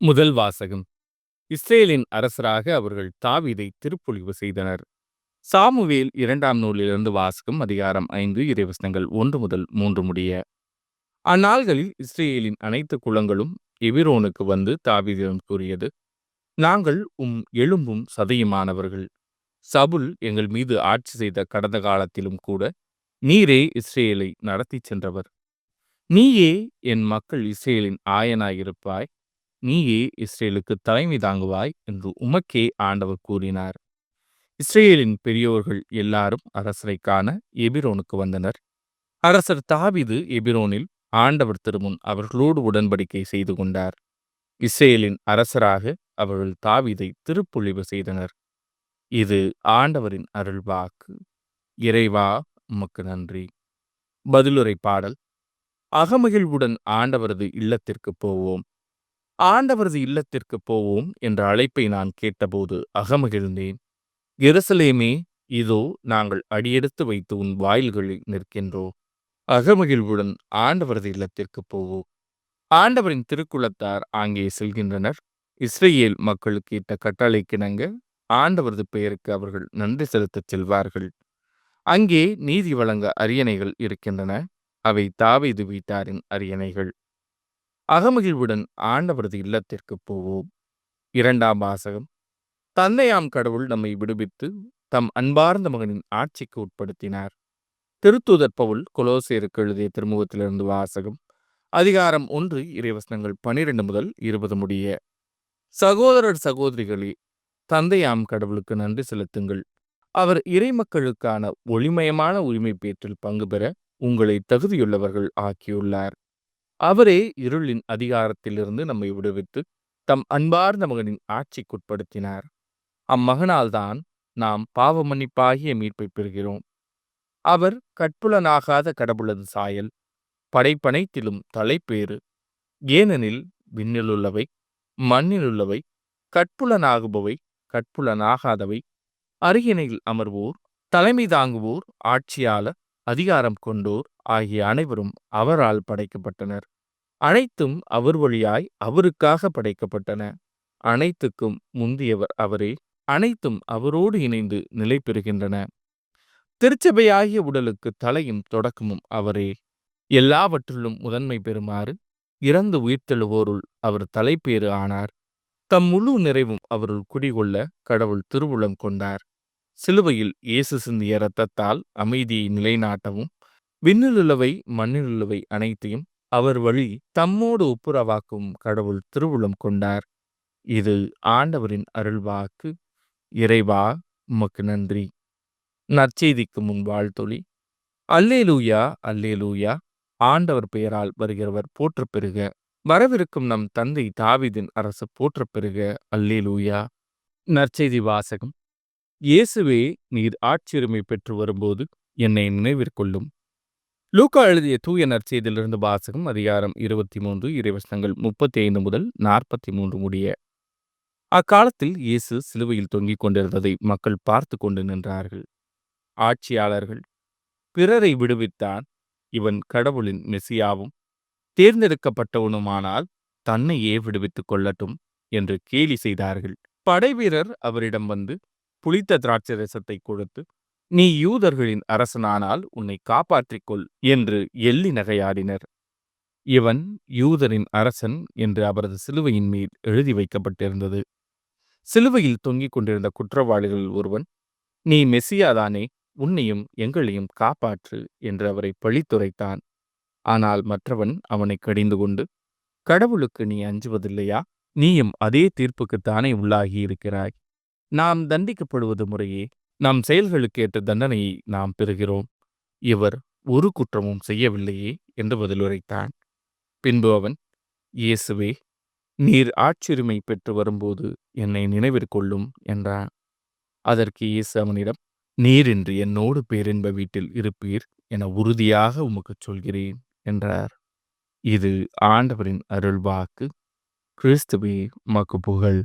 முதல் வாசகம். இஸ்ரேலின் அரசராக அவர்கள் தாவீதை திருப்பொழிவு செய்தனர். சாமுவேல் 2ஆம் நூலிலிருந்து வாசகம். அதிகாரம் 5 இறைவசனங்கள் 1 முதல் 3 முடிய. அந்நாள்களில் இஸ்ரேலின் அனைத்து குலங்களும் எபிரோனுக்கு வந்து தாவீதிடம் கூறியது: நாங்கள் எலும்பும் சதையுமானவர்கள். சவுல் எங்கள் மீது ஆட்சி செய்த கடந்த காலத்திலும் கூட நீரே இஸ்ரேலை நடத்திச் சென்றவர். நீயே என் மக்கள் இஸ்ரேலின் ஆயனாயிருப்பாய். நீயே இஸ்ரேலுக்கு தலைமை தாங்குவாய் என்று உமக்கே ஆண்டவர் கூறினார். இஸ்ரேலின் பெரியோர்கள் எல்லாரும் அரசரை காண எபிரோனுக்கு வந்தனர். அரசர் தாவீது எபிரோனில் ஆண்டவர் திருமுன் அவர்களோடு உடன்படிக்கை செய்து கொண்டார். இஸ்ரேலின் அரசராக அவர்கள் தாவீதை திருப்பொழிவு செய்தனர். இது ஆண்டவரின் அருள்வாக்கு. இறைவா, உமக்கு நன்றி. பதிலுரை பாடல். அகமகிழ்வுடன் ஆண்டவரது இல்லத்திற்கு போவோம். ஆண்டவரது இல்லத்திற்கு போவோம் என்ற அழைப்பை நான் கேட்டபோது அகமகிழ்ந்தேன். எருசலேமே, இதோ நாங்கள் அடியெடுத்து வைத்து உன் வாயில்களில் நிற்கின்றோம். அகமகிழ்வுடன் ஆண்டவரது இல்லத்திற்கு போவோம். ஆண்டவரின் திருக்குலத்தார் அங்கே செல்கின்றனர். இஸ்ரேல் மக்களுக்கு இட்ட கட்டளைக்கிணங்க ஆண்டவரது பெயருக்கு அவர்கள் நன்றி செலுத்தச் செல்வார்கள். அங்கே நீதி வழங்க அரியணைகள் இருக்கின்றன. அவை தாவீது வீட்டாரின் அரியணைகள். அகமகிழ்வுடன் ஆண்டவரது இல்லத்திற்கு போவோம். 2ஆம் வாசகம். தந்தையாம் கடவுள் நம்மை விடுவித்து தம் அன்பார்ந்த மகனின் ஆட்சிக்கு உட்படுத்தினார். திருத்தூதர் பவுல் கொலோசேருக்கு எழுதிய திருமுகத்திலிருந்து வாசகம். அதிகாரம் 1 இறைவசனங்கள் 12 முதல் 20 முடிய. சகோதரர் சகோதரிகளே, தந்தையாம் கடவுளுக்கு நன்றி செலுத்துங்கள். அவர் இறைமக்களுக்கான ஒளிமயமான உரிமை பேற்றில் பங்கு பெற உங்களை தகுதியுள்ளவர்கள் ஆக்கியுள்ளார். அவரே இருளின் அதிகாரத்திலிருந்து நம்மை விடுவித்து தம் அன்பார்ந்த மகனின் ஆட்சிக்குட்படுத்தினார். அம்மகனால்தான் நாம் பாவ மன்னிப்பாகிய மீட்பை பெறுகிறோம். அவர் கற்புலனாகாத கடவுளது சாயல், படைப்பனைத்திலும் தலைப்பேறு. ஏனெனில் விண்ணிலுள்ளவை, மண்ணிலுள்ளவை, கற்புலனாகுபவை, கற்புலனாகாதவை, அரியணையில் அமர்வோர், தலைமை தாங்குவோர், ஆட்சியாளர், அதிகாரம் கொண்டோர் ஆகிய அனைவரும் அவரால் படைக்கப்பட்டனர். அனைத்தும் அவர் வழியாய் அவருக்காக படைக்கப்பட்டன. அனைத்துக்கும் முந்தியவர் அவரே. அனைத்தும் அவரோடு இணைந்து நிலை பெறுகின்றன. திருச்சபையாகிய உடலுக்கு தலையும் தொடக்கமும் அவரே. எல்லாவற்றிலும் முதன்மை பெறுமாறு இறந்து உயிர்த்தெழுவோருள் அவர் தலைப்பேறு ஆனார். தம் முழு நிறைவும் அவருள் குடிகொள்ள கடவுள் திருவுளம் கொண்டார். சிலுவையில் இயேசு சிந்திய இரத்தத்தால் அமைதியை நிலைநாட்டவும் விண்ணிலுள்ளவை மண்ணிலுள்ளவை அனைத்தையும் அவர் வழி தம்மோடு ஒப்புரவாக்கும் கடவுள் திருவுளம் கொண்டார். இது ஆண்டவரின் அருள்வாக்கு. இறைவா, உமக்கு நன்றி. நற்செய்திக்கு முன் வாழ்த்தொலி. அல்லேலூயா, அல்லேலூயா. ஆண்டவர் பெயரால் வருகிறவர் போற்றப் பெறுக. வரவிருக்கும் நம் தந்தை தாவீதின் அரசு போற்றப் பெறுக. அல்லேலூயா. நற்செய்தி வாசகம். இயேசுவே, நீர் ஆட்சியுரிமை பெற்று வரும்போது என்னை நினைவிற்கொள்ளும். லூக்கா எழுதிய தூய நற்செய்தியிலிருந்து வாசகம். அதிகாரம் 23 இறைவசனங்கள் 35 முதல் 43 முடிய. அக்காலத்தில் இயேசு சிலுவையில் தொங்கிக் கொண்டிருந்ததை மக்கள் பார்த்து கொண்டு நின்றார்கள். ஆட்சியாளர்கள், பிறரை விடுவித்தான், இவன் கடவுளின் மெசியாவும் தேர்ந்தெடுக்கப்பட்டவனுமானால் தன்னையே விடுவித்துக் கொள்ளட்டும் என்று கேலி செய்தார்கள். படைவீரர் அவரிடம் வந்து புளித்த திராட்சை ரசத்தை கொடுத்து, நீ யூதர்களின் அரசனானால் உன்னை காப்பாற்றிக்கொள் என்று எள்ளி நகையாடினர். இவன் யூதரின் அரசன் என்று அவரது சிலுவையின் மேல் எழுதி வைக்கப்பட்டிருந்தது. சிலுவையில் தொங்கிக் கொண்டிருந்த குற்றவாளிகளில் ஒருவன், நீ மெசியாதானே, உன்னையும் எங்களையும் காப்பாற்று என்று அவரை பழித்துரைத்தான். ஆனால் மற்றவன் அவனை கடிந்து கொண்டு, கடவுளுக்கு நீ அஞ்சுவதில்லையா? நீயும் அதே தீர்ப்புக்குத்தானே உள்ளாகி இருக்கிறாய். நாம் தண்டிக்கப்படுவது முறையே, நம் செயல்களுக்கு ஏற்ற தண்டனையை நாம் பெறுகிறோம். இவர் ஒரு குற்றமும் செய்யவில்லையே என்று பதிலுரைத்தான். பின்பு அவன், இயேசுவே, நீர் ஆட்சியுரிமை பெற்று வரும்போது என்னை நினைவிற்கொள்ளும் என்றான். அதற்கு இயேசு அவனிடம், நீர் இன்று என்னோடு பேரின்ப வீட்டில் இருப்பீர் என உறுதியாக உமக்குச் சொல்கிறேன் என்றார். இது ஆண்டவரின் அருள்வாக்கு. கிறிஸ்துவே, உமக்கு புகழ்.